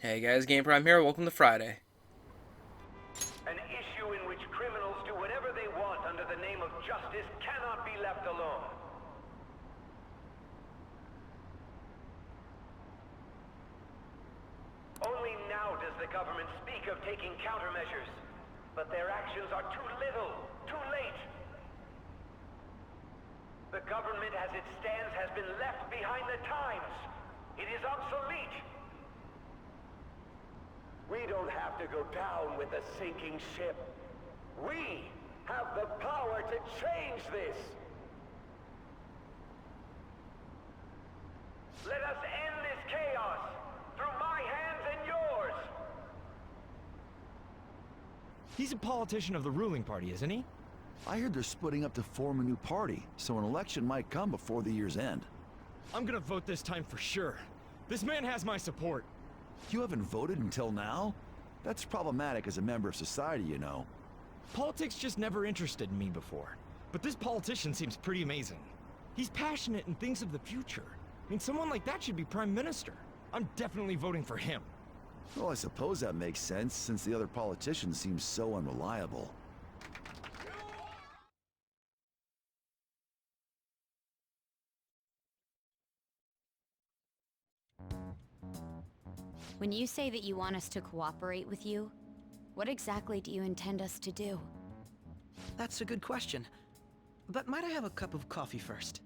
Hey guys, Game Prime here. Welcome to Friday. An issue in which criminals do whatever they want under the name of justice cannot be left alone. Only now does the government speak of taking countermeasures, but their actions are too little, too late. The government as it stands has been left behind the times. It is obsolete. We don't have to go down with a sinking ship. We have the power to change this. Let us end this chaos through my hands and yours. He's a politician of the ruling party, isn't he? I heard they're splitting up to form a new party, so an election might come before the year's end. I'm gonna vote this time for sure. This man has my support. You haven't voted until now? That's problematic as a member of society, you know. Politics just never interested me before. But this politician seems pretty amazing. He's passionate and thinks of the future. I mean, someone like that should be prime minister. I'm definitely voting for him. Well, I suppose that makes sense, since the other politicians seem so unreliable. When you say that you want us to cooperate with you, what exactly do you intend us to do? That's a good question. But might I have a cup of coffee first?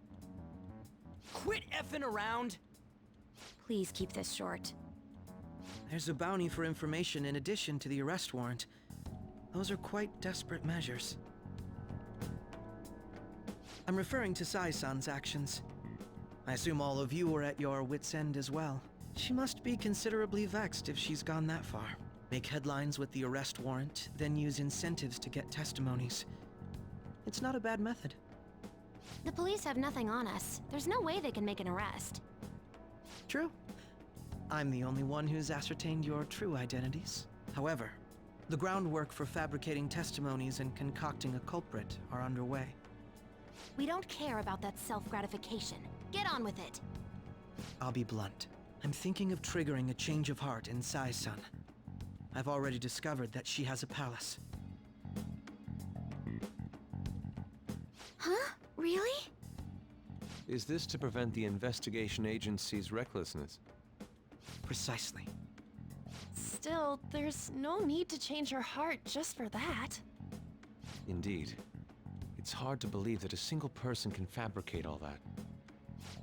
Quit effing around! Please keep this short. There's a bounty for information in addition to the arrest warrant. Those are quite desperate measures. I'm referring to Sai-san's actions. I assume all of you are at your wits' end as well. She must be considerably vexed if she's gone that far. Make headlines with the arrest warrant, then use incentives to get testimonies. It's not a bad method. The police have nothing on us. There's no way they can make an arrest. True. I'm the only one who's ascertained your true identities. However, the groundwork for fabricating testimonies and concocting a culprit are underway. We don't care about that self-gratification. Get on with it. I'll be blunt. I'm thinking of triggering a change of heart in Sai-san. I've already discovered that she has a palace. Huh? Really? Is this to prevent the investigation agency's recklessness? Precisely. Still, there's no need to change her heart just for that. Indeed. It's hard to believe that a single person can fabricate all that.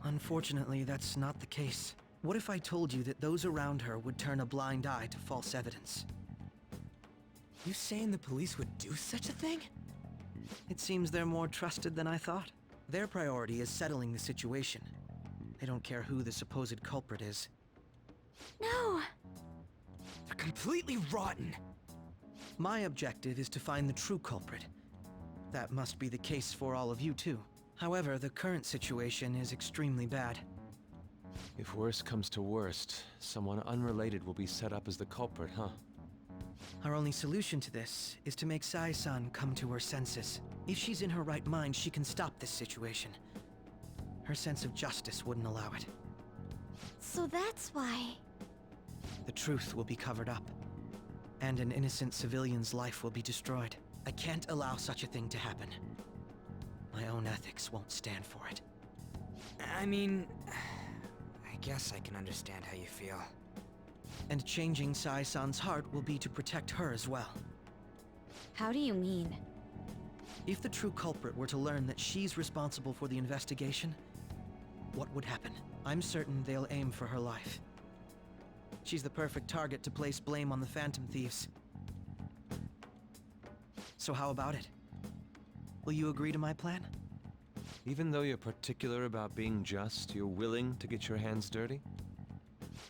Unfortunately, that's not the case. What if I told you that those around her would turn a blind eye to false evidence? You saying the police would do such a thing? It seems they're more trusted than I thought. Their priority is settling the situation. They don't care who the supposed culprit is. No! They're completely rotten. My objective is to find the true culprit. That must be the case for all of you too. However, the current situation is extremely bad. If worst comes to worst, someone unrelated will be set up as the culprit, huh? Our only solution to this is to make Sai-san come to her senses. If she's in her right mind, she can stop this situation. Her sense of justice wouldn't allow it. So that's why... The truth will be covered up, and an innocent civilian's life will be destroyed. I can't allow such a thing to happen. My own ethics won't stand for it. I mean, I guess I can understand how you feel. And changing Sai-san's heart will be to protect her as well. How do you mean? If the true culprit were to learn that she's responsible for the investigation, what would happen? I'm certain they'll aim for her life. She's the perfect target to place blame on the Phantom Thieves. So how about it? Will you agree to my plan? Even though you're particular about being just, you're willing to get your hands dirty?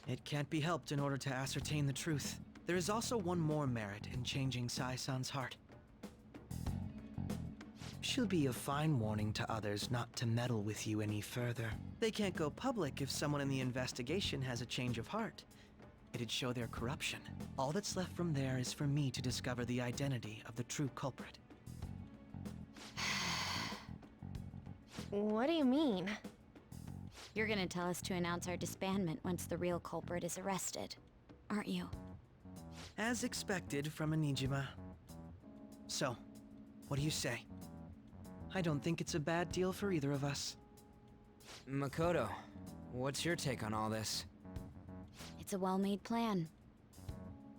It can't be helped in order to ascertain the truth. There is also one more merit in changing Sai-san's heart. She'll be a fine warning to others not to meddle with you any further. They can't go public if someone in the investigation has a change of heart. It'd show their corruption. All that's left from there is for me to discover the identity of the true culprit. What do you mean? You're gonna tell us to announce our disbandment once the real culprit is arrested. aren't you? As expected from a Nijima. So, what do you say? I don't think it's a bad deal for either of us. Makoto, what's your take on all this? It's a well-made plan.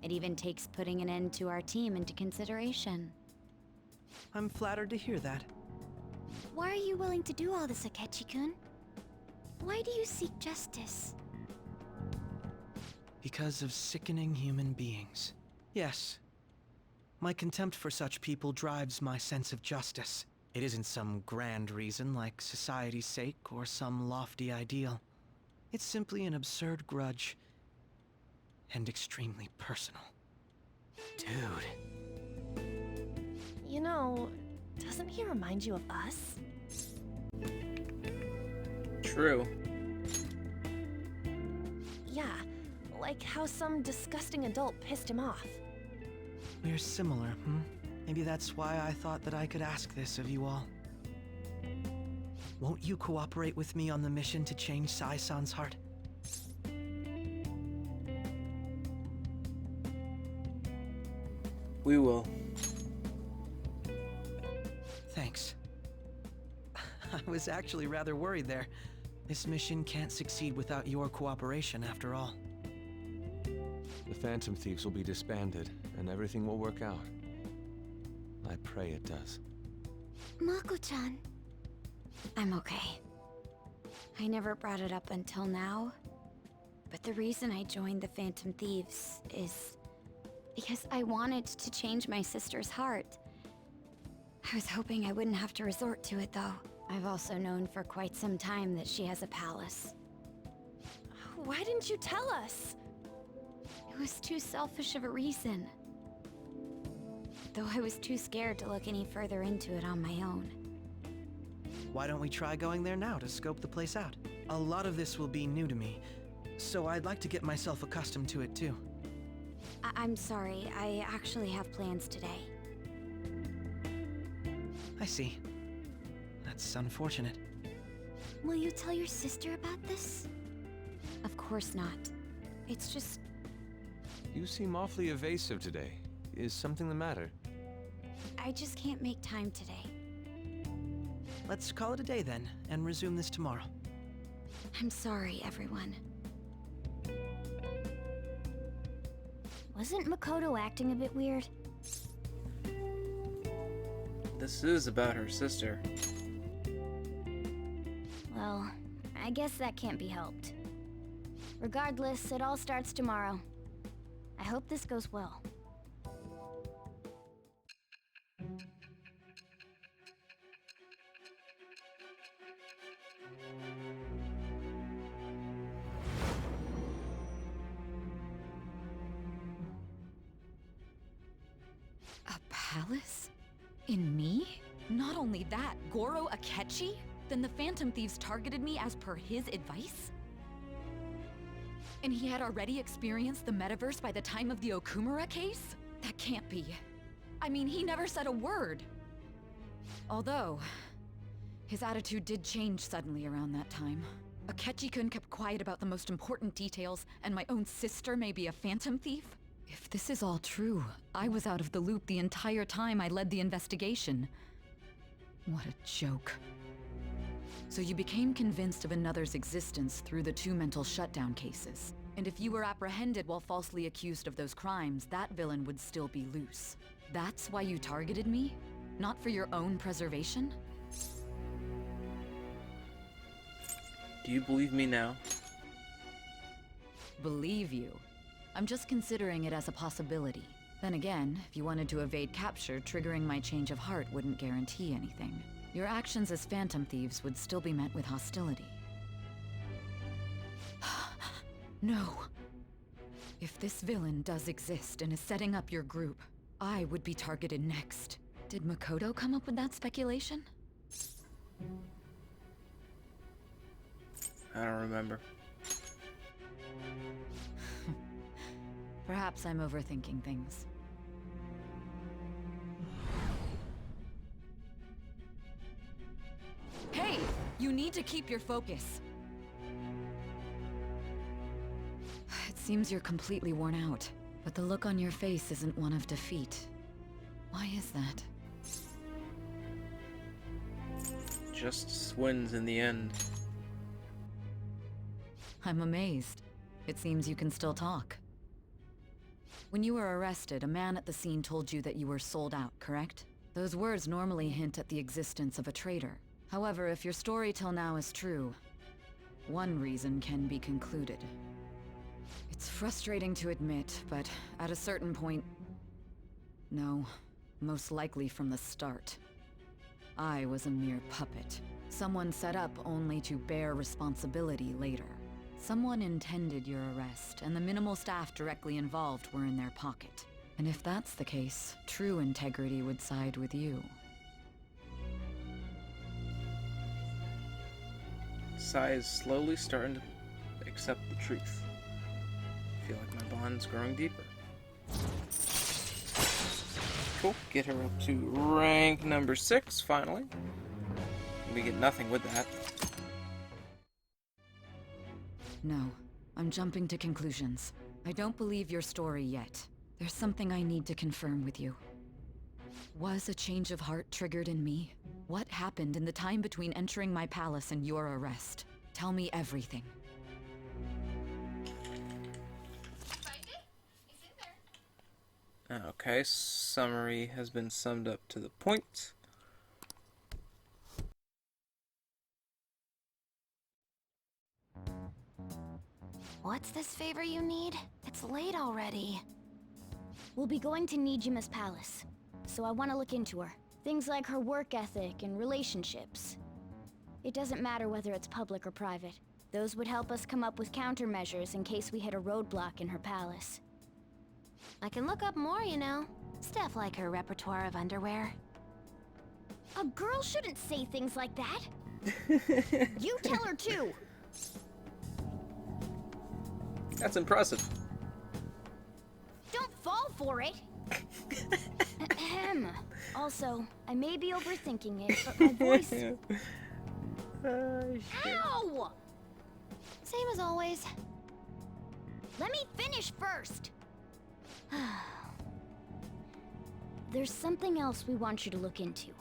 It even takes putting an end to our team into consideration. I'm flattered to hear that. Why are you willing to do all this, Akechi-kun? Why do you seek justice? Because of sickening human beings. Yes. My contempt for such people drives my sense of justice. It isn't some grand reason like society's sake or some lofty ideal. It's simply an absurd grudge. And extremely personal. Dude. You know, doesn't he remind you of us? True. Yeah, like how some disgusting adult pissed him off. We're similar, Maybe that's why I thought that I could ask this of you all. Won't you cooperate with me on the mission to change Sai-san's heart? We will. Thanks. I was actually rather worried there. This mission can't succeed without your cooperation, after all. The Phantom Thieves will be disbanded, and everything will work out. I pray it does. Mako-chan. I'm okay. I never brought it up until now, but the reason I joined the Phantom Thieves is because I wanted to change my sister's heart. I was hoping I wouldn't have to resort to it, though. I've also known for quite some time that she has a palace. Why didn't you tell us? It was too selfish of a reason. Though I was too scared to look any further into it on my own. Why don't we try going there now to scope the place out? A lot of this will be new to me, so I'd like to get myself accustomed to it too. I'm sorry, I actually have plans today. I see. That's unfortunate. Will you tell your sister about this? Of course not. It's just... You seem awfully evasive today. Is something the matter? I just can't make time today. Let's call it a day then, and resume this tomorrow. I'm sorry, everyone. Wasn't Makoto acting a bit weird? This is about her sister. Well, I guess that can't be helped. Regardless, it all starts tomorrow. I hope this goes well. A palace? In me? Not only that, Goro Akechi? Then the Phantom Thieves targeted me as per his advice? And he had already experienced the metaverse by the time of the Okumura case? That can't be. I mean, he never said a word. Although, his attitude did change suddenly around that time. Akechi-kun kept quiet about the most important details, and my own sister may be a Phantom Thief? If this is all true, I was out of the loop the entire time I led the investigation. What a joke. So you became convinced of another's existence through the two mental shutdown cases. And if you were apprehended while falsely accused of those crimes, that villain would still be loose. That's why you targeted me? Not for your own preservation? Do you believe me now? Believe you? I'm just considering it as a possibility. Then again, if you wanted to evade capture, triggering my change of heart wouldn't guarantee anything. Your actions as Phantom Thieves would still be met with hostility. No. If this villain does exist and is setting up your group, I would be targeted next. Did Makoto come up with that speculation? I don't remember. Perhaps I'm overthinking things. Hey! You need to keep your focus. It's seems you're completely worn out, but the look on your face isn't one of defeat. Why is that? Justice wins in the end. I'm amazed. It seems you can still talk. When you were arrested, a man at the scene told you that you were sold out, correct? Those words normally hint at the existence of a traitor. However, if your story till now is true, one reason can be concluded. It's frustrating to admit, but at a certain point... No, most likely from the start. I was a mere puppet. Someone set up only to bear responsibility later. Someone intended your arrest, and the minimal staff directly involved were in their pocket. And if that's the case, true integrity would side with you. Sai is slowly starting to accept the truth. I feel like my bond's growing deeper. Cool. Get her up to rank number 6, finally. We get nothing with that. No, I'm jumping to conclusions. I don't believe your story yet. There's something I need to confirm with you. Was a change of heart triggered in me? What happened in the time between entering my palace and your arrest? Tell me everything. Okay, summary has been summed up to the point. What's this favor you need? It's late already. We'll be going to Nijima's palace, so I want to look into her. Things like her work ethic and relationships. It doesn't matter whether it's public or private. Those would help us come up with countermeasures in case we hit a roadblock in her palace. I can look up more, you know. Stuff like her repertoire of underwear. A girl shouldn't say things like that. You tell her too. That's impressive. Don't fall for it. Ahem. Also, I may be overthinking it, but my voice... Ow! Same as always. Let me finish first. There's something else we want you to look into.